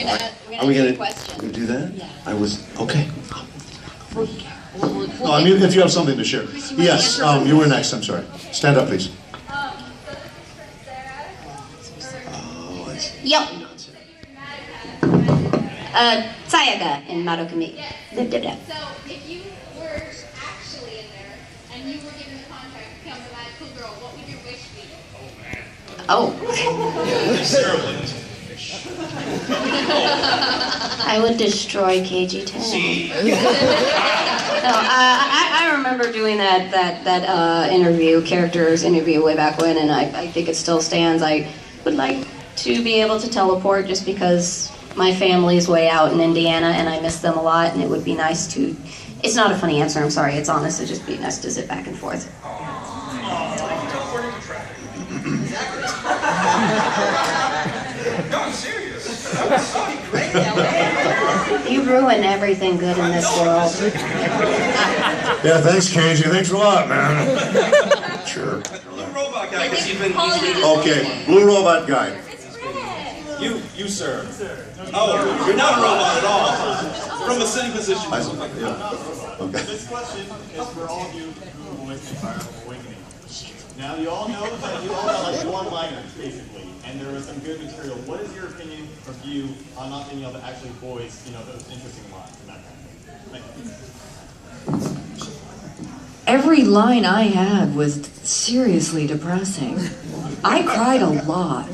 Are we gonna question. do that? Yeah. I was, okay. No, I mean, if you have something to share. Yes, you were next, I'm sorry. Stand up, please. Yep. Sayaga in Marukami. So if you were actually in there and you were given the contract to become the magical girl, what would your wish be? Oh. I would destroy KG-10. No, I remember doing that characters interview way back when, and I think it still stands. I would like to be able to teleport just because my family's way out in Indiana and I miss them a lot, and it would be nice to, it's not a funny answer, I'm sorry, it's honest, it'd just be nice to zip back and forth. No, I'm serious. You ruin everything good in this world. Yeah, thanks, KG. Thanks a lot, man. Sure. Blue robot guy, because you've been... Okay, blue robot guy. You, sir. Oh, you're not a robot at all. From a sitting position. Okay. This question is for all of you who voiced the Fire of Awakening. Now, you all know that you all got like one-liners, basically, and there was some good material. What is your opinion or view on not being able to actually voice, those interesting lines and that kind of thing? Thank you. Every line I had was seriously depressing. I cried a lot.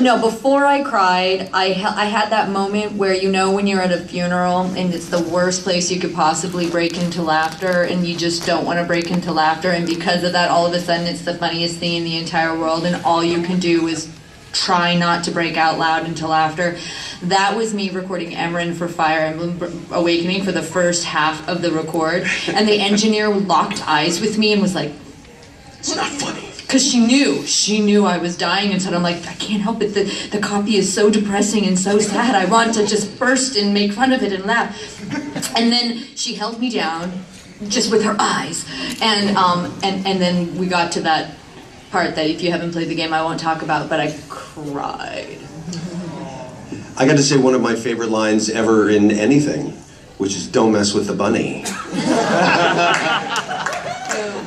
No, before I cried, I had that moment where, when you're at a funeral and it's the worst place you could possibly break into laughter and you just don't want to break into laughter, and because of that, all of a sudden it's the funniest thing in the entire world and all you can do is try not to break out loud into laughter. That was me recording Emran for Fire Emblem Awakening for the first half of the record, and the engineer locked eyes with me and was like, "It's not funny," because she knew I was dying, and so I'm like, I can't help it. The copy is so depressing and so sad. I want to just burst and make fun of it and laugh. And then she held me down, just with her eyes, and then we got to that part that if you haven't played the game I won't talk about, but I cried. I got to say one of my favorite lines ever in anything, which is "Don't mess with the bunny."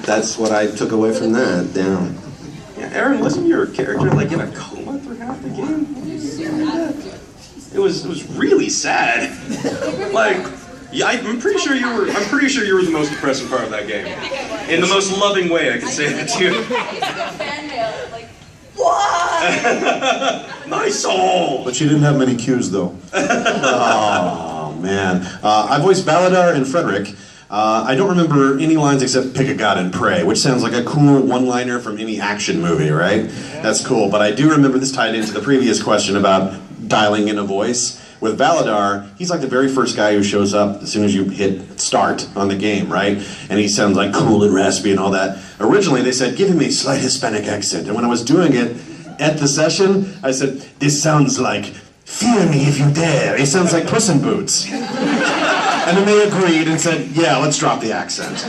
That's what I took away from that. Yeah, Aaron, wasn't your character like in a coma for half the game? It was really sad. Like, yeah, I'm pretty sure you were the most depressing part of that game. In the most loving way, I can say that to you. My soul! But she didn't have many cues, though. Oh, man. I voiced Baladar and Frederick. I don't remember any lines except "Pick a God and Pray," which sounds like a cool one-liner from any action movie, right? That's cool. But I do remember this tied into the previous question about dialing in a voice. With Baladar, he's like the very first guy who shows up as soon as you hit start on the game, right? And he sounds like cool and raspy and all that. Originally, they said, give him a slight Hispanic accent. And when I was doing it at the session, I said, this sounds like, fear me if you dare. It sounds like Puss in Boots. And then they agreed and said, yeah, let's drop the accent.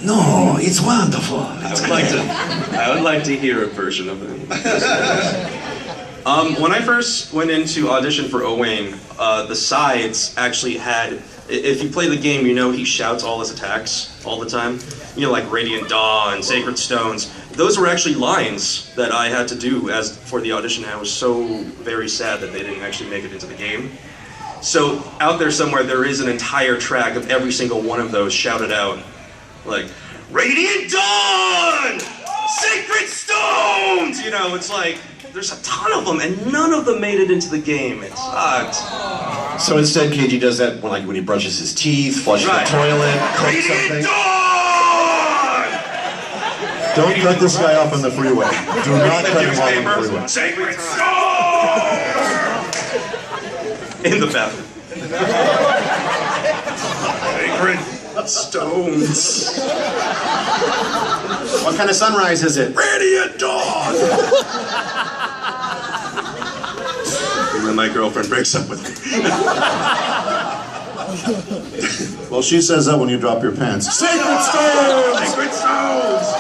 No, it's wonderful. I would like to hear a version of it. When I first went into audition for Owain, the sides actually had, if you play the game, he shouts all his attacks all the time. Like Radiant Daw and Sacred Stones. Those were actually lines that I had to do for the audition, and I was so very sad that they didn't actually make it into the game. So out there somewhere, there is an entire track of every single one of those shouted out. Like, Radiant Dawn! Sacred Stones! It's like, there's a ton of them, and none of them made it into the game. It sucked. So instead, KG does that when he brushes his teeth, flushes the toilet, cooks something. Don't cut this guy off on the freeway. Do not cut him off on the freeway. Sacred Stones! In the bathroom. Sacred Stones. What kind of sunrise is it? Radiant Dawn! And then my girlfriend breaks up with me. Well, she says that when you drop your pants. Sacred Stones! Sacred Stones!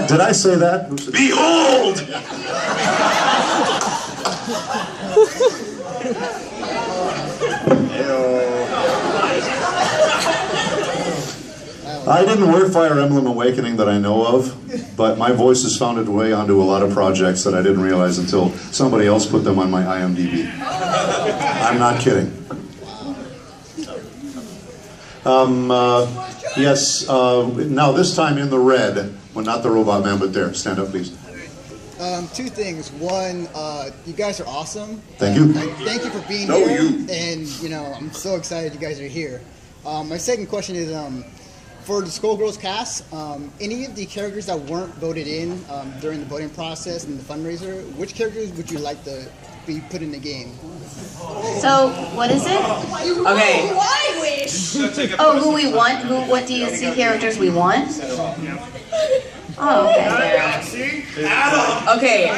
Did I say that? Behold! I didn't work Fire Emblem Awakening that I know of, but my voice has found its way onto a lot of projects that I didn't realize until somebody else put them on my IMDb. I'm not kidding. Yes, now this time in the red, well, not the Robot Man, but there. Stand up, please. Two things. One, you guys are awesome. Thank you. Thank you for being here. And, you know, I'm so excited you guys are here. My second question is, for the Skullgirls cast, any of the characters that weren't voted in during the voting process and the fundraiser, which characters would you like to be put in the game? So, what is it? Okay. I wish. Oh, who we want? What DLC characters we want? Oh, okay.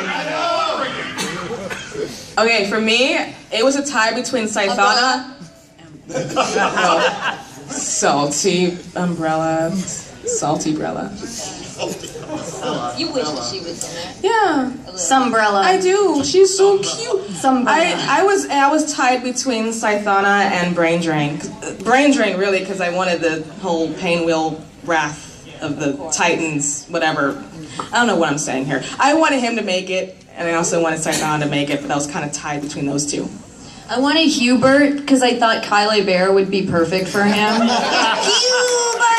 Okay, for me, it was a tie between Scythana. Salty Umbrella. Salty Brella. You wish that she was in it. Yeah. Sumbrella. I do. She's so cute. Sumbrella. I was tied between Scythana and Brain Drain. Brain Drain, really, because I wanted the whole pain wheel wrath of the Titans, whatever. I don't know what I'm saying here. I wanted him to make it, and I also wanted Scythana to make it, but I was kind of tied between those two. I wanted Hubert because I thought Kylie Bear would be perfect for him. Hubert!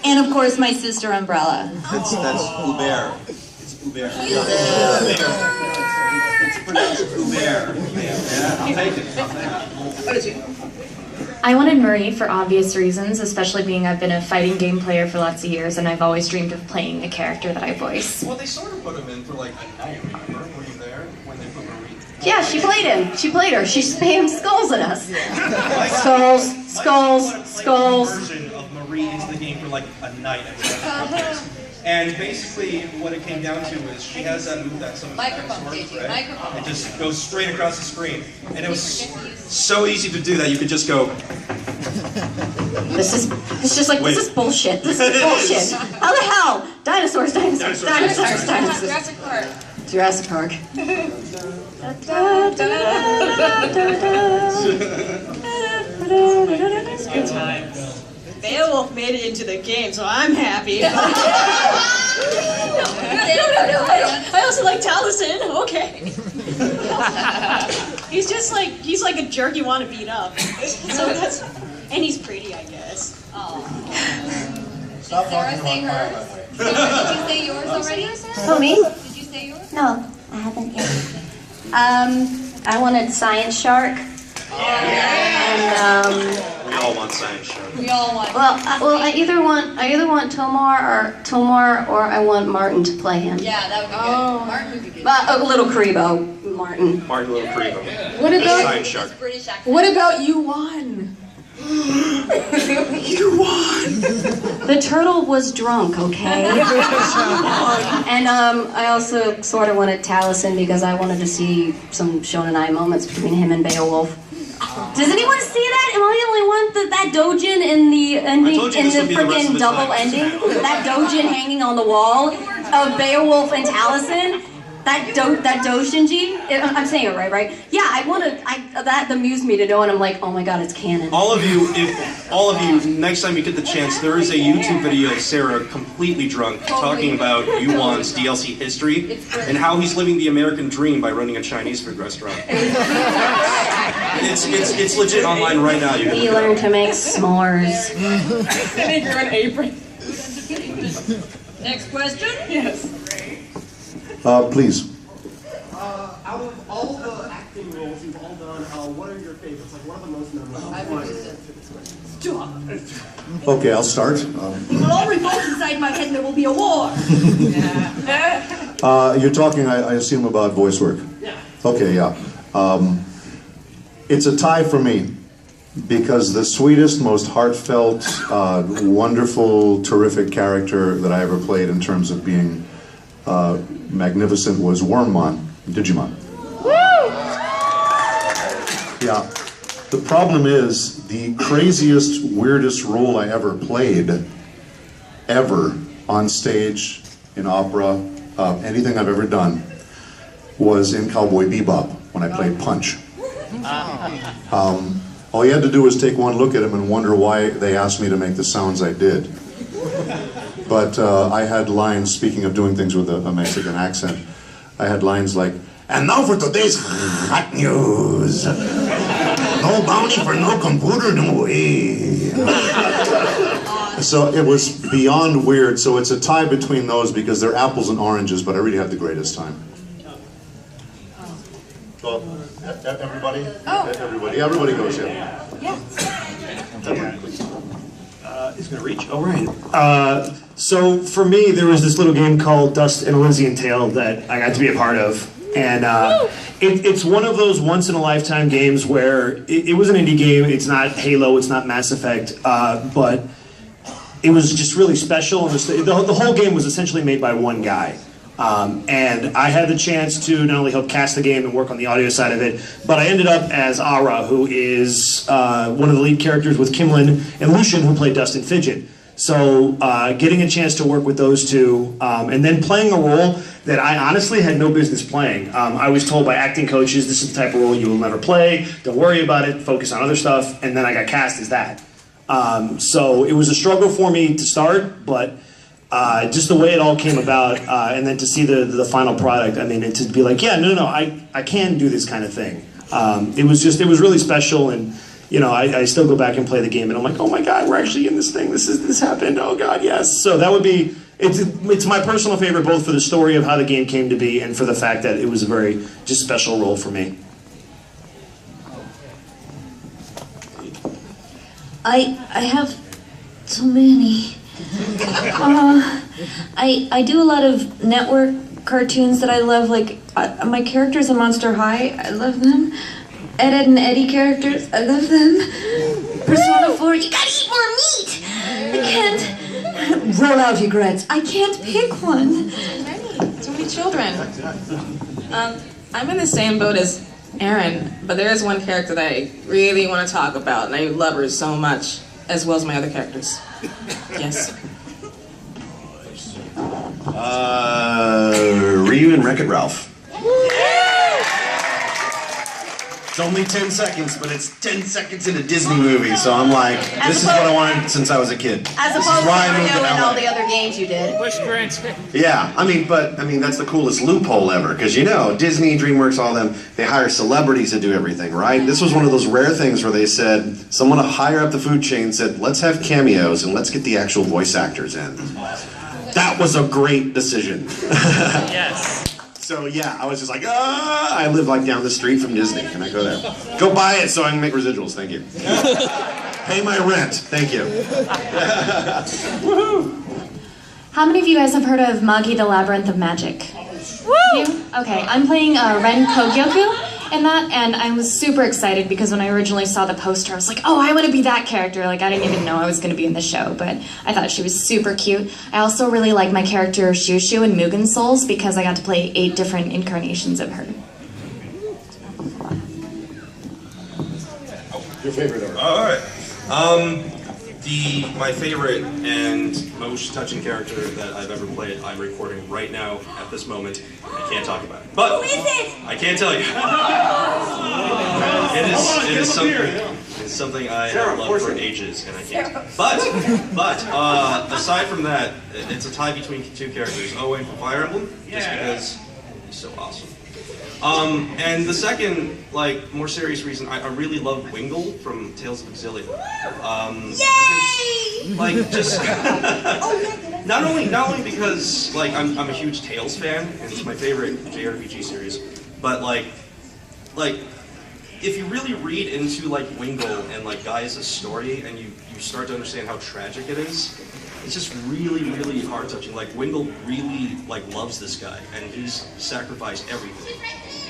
And of course my sister Umbrella. That's Hubert. It's Hubert. It's pronounced Hubert. Yeah, I'll take it. What did you? I wanted Marie for obvious reasons, especially being I've been a fighting game player for lots of years and I've always dreamed of playing a character that I voice. Well, they sort of put him in for like a night, remember? Were you there when they put Marie? Yeah, she played him. She played her. She spammed skulls at us. Skulls. Version of Marie into the game for like a night. And basically, what it came down to is she has that move that some Microphone, dinosaurs, JJ, right? microphone. It just goes straight across the screen, and it was so easy to do that. You could just go. This is bullshit. This is bullshit. How the hell? Dinosaurs. Jurassic Park. Jurassic Park. Good times. Beowulf made it into the game, so I'm happy. No. I also like Taliesin. Okay. he's like a jerk you want to beat up. So that's, and he's pretty, I guess. Stop Sarah say hers. Did you say yours already? Oh, me? Did you say yours? No, I haven't yet. I wanted Science Shark. And We all want Science Shark. We all want. I either want Tomar or I want Martin to play him. Yeah, that would be good. Martin would be good. Little Karibo, Martin. Martin Little Creepo. What about Science Shark. British accent. What about you won? You won. The turtle was drunk, okay? And I also sort of wanted Taliesin because I wanted to see some Shonen Ai moments between him and Beowulf. Does anyone see that? Am I the only one that Dojin in the ending, in the freaking double ending? That Dojin hanging on the wall of Beowulf and Taliesin? That Dojinji? I'm saying it right? Yeah, that amused me to know, and I'm like, oh my god, it's canon. All of you, next time you get the chance, there is a YouTube video of Sarah completely drunk talking about Yuan's DLC history and how he's living the American dream by running a Chinese food restaurant. It's legit online right now. You can He learned to make s'mores. Make her an apron. Next question? Yes. Please. Out of all the acting roles you've all done, what are your favorites? Like, what are the most memorable? Okay, I'll start. We'll all revolt inside my head and there will be a war. You're talking, I assume, about voice work. Yeah. Okay, yeah. It's a tie for me because the sweetest, most heartfelt, wonderful, terrific character that I ever played in terms of being magnificent was Wormmon, Digimon. Yeah. The problem is the craziest, weirdest role I ever played, ever, on stage, in opera, anything I've ever done, was in Cowboy Bebop when I played Punch. All you had to do was take one look at him and wonder why they asked me to make the sounds I did. But I had lines, speaking of doing things with a Mexican accent, I had lines like, "And now for today's hot news. No bounty for no computer, no way." So it was beyond weird, so it's a tie between those because they're apples and oranges, but I really had the greatest time. Well, everybody? Oh. Everybody goes, yeah. He's gonna reach. All right. So for me, there was this little game called Dust and Elysian Tale that I got to be a part of, and it's one of those once-in-a-lifetime games where it was an indie game. It's not Halo. It's not Mass Effect, but it was just really special. And the whole game was essentially made by one guy. And I had the chance to not only help cast the game and work on the audio side of it, but I ended up as Ara, who is one of the lead characters with Kimlin and Lucian, who played Dust and Fidget. So getting a chance to work with those two, and then playing a role that I honestly had no business playing. I was told by acting coaches, this is the type of role you will never play, don't worry about it, focus on other stuff, and then I got cast as that. So it was a struggle for me to start, but just the way it all came about, and then to see the final product, I mean, and to be like, yeah, no, I can do this kind of thing. It was really special, and you know, I still go back and play the game, and I'm like, oh my God, we're actually in this thing. This happened. Oh God, yes. So that would be. It's my personal favorite, both for the story of how the game came to be, and for the fact that it was a very just special role for me. I have so many. I do a lot of network cartoons that I love, like my characters in Monster High, I love them. Ed and Eddie characters, I love them. Persona 4, you gotta eat more meat! I can't. Roll out, your grits. I can't pick one. Too many children. I'm in the same boat as Aaron, but there is one character that I really want to talk about, and I love her so much, as well as my other characters. Yes. Ryu and Wreck-It Ralph. It's only 10 seconds, but it's 10 seconds in a Disney movie, so I'm like, this is what I wanted since I was a kid. As This opposed is to why I moved Mario to and LA. all the other games you did. Yeah, I mean, that's the coolest loophole ever, because you know, Disney, DreamWorks, all them, they hire celebrities to do everything, right? This was one of those rare things where they said, someone higher up the food chain said, let's have cameos and let's get the actual voice actors in. That was a great decision. Yes. So yeah, I was just like, I live like down the street from Disney. Can I go there? Go buy it so I can make residuals, thank you. Pay my rent, thank you. How many of you guys have heard of Magi the Labyrinth of Magic? Woo! You? Okay, I'm playing Ren Kogyoku in that, and I was super excited because when I originally saw the poster, I was like, oh, I want to be that character. Like, I didn't even know I was going to be in the show, but I thought she was super cute. I also really like my character Shushu in Mugen Souls because I got to play 8 different incarnations of her. Your favorite ever? All right. My favorite and most touching character that I've ever played, I'm recording right now at this moment. I can't talk about it. But who is it? I can't tell you. It's something I have loved for ages, and I can't. But aside from that, it's a tie between 2 characters. Owen from Fire Emblem, just because he's so awesome. And the second, like, more serious reason, I really love Wingle from Tales of Exillia. Yay! Like, just not only because like I'm a huge Tales fan and it's my favorite JRPG series, but like if you really read into like Wingle and like Gaia's story and you start to understand how tragic it is, it's just really heart touching. Like Wingle really like loves this guy and he's sacrificed everything,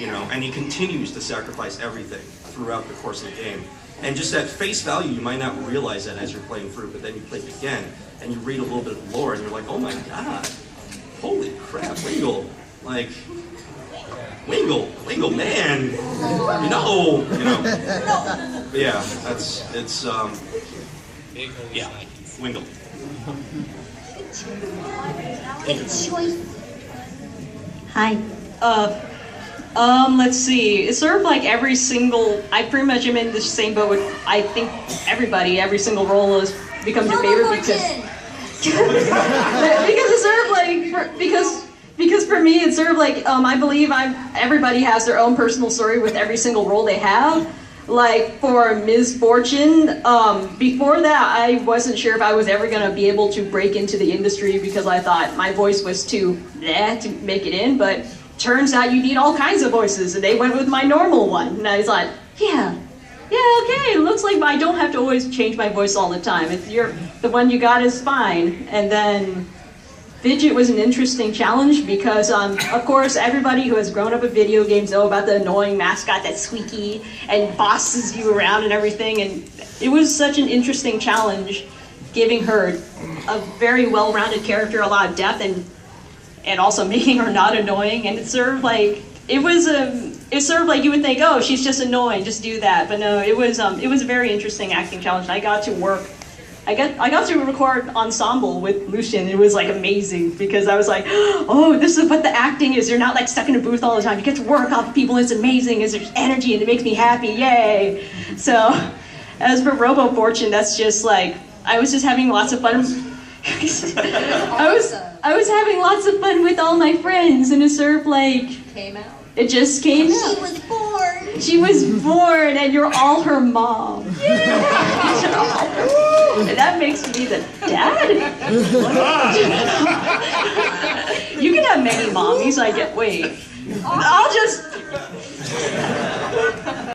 you know, and he continues to sacrifice everything throughout the course of the game. And just at face value, you might not realize that as you're playing through, but then you play it again and you read a little bit of lore and you're like, oh my God, holy crap, Wingle, like. Wingle, man, you know. But yeah, yeah, Wingle. Hi. Let's see. It's sort of like every single. I pretty much am in the same boat with. I think everybody. Every single role becomes your favorite because it's sort of like because for me it's sort of like I believe everybody has their own personal story with every single role they have. Like for Ms. Fortune, before that I wasn't sure if I was ever going to be able to break into the industry because I thought my voice was too bleh to make it in, but turns out you need all kinds of voices, and they went with my normal one. And I thought, yeah, okay, looks like I don't have to always change my voice all the time. If the one you got is fine. And then Fidget was an interesting challenge because, of course, everybody who has grown up with video games know about the annoying mascot that's squeaky and bosses you around and everything. And it was such an interesting challenge, giving her a very well-rounded character, a lot of depth, and also making her not annoying. And it's sort of like it's sort of like you would think, oh, she's just annoying, just do that. But no, it was a very interesting acting challenge. I got to work. I got to record ensemble with Lucian. It was like amazing because I was like, oh, this is what the acting is. You're not like stuck in a booth all the time. You get to work off people. It's amazing. There's energy and it makes me happy. Yay! So, as for Robo Fortune, that's just like I was just having lots of fun. I was having lots of fun with all my friends, and it sort of like Came out. it just came out. She was born. She was born, and you're all her mom. And that makes me the dad? You can have many mommies, I get, wait. I'll just...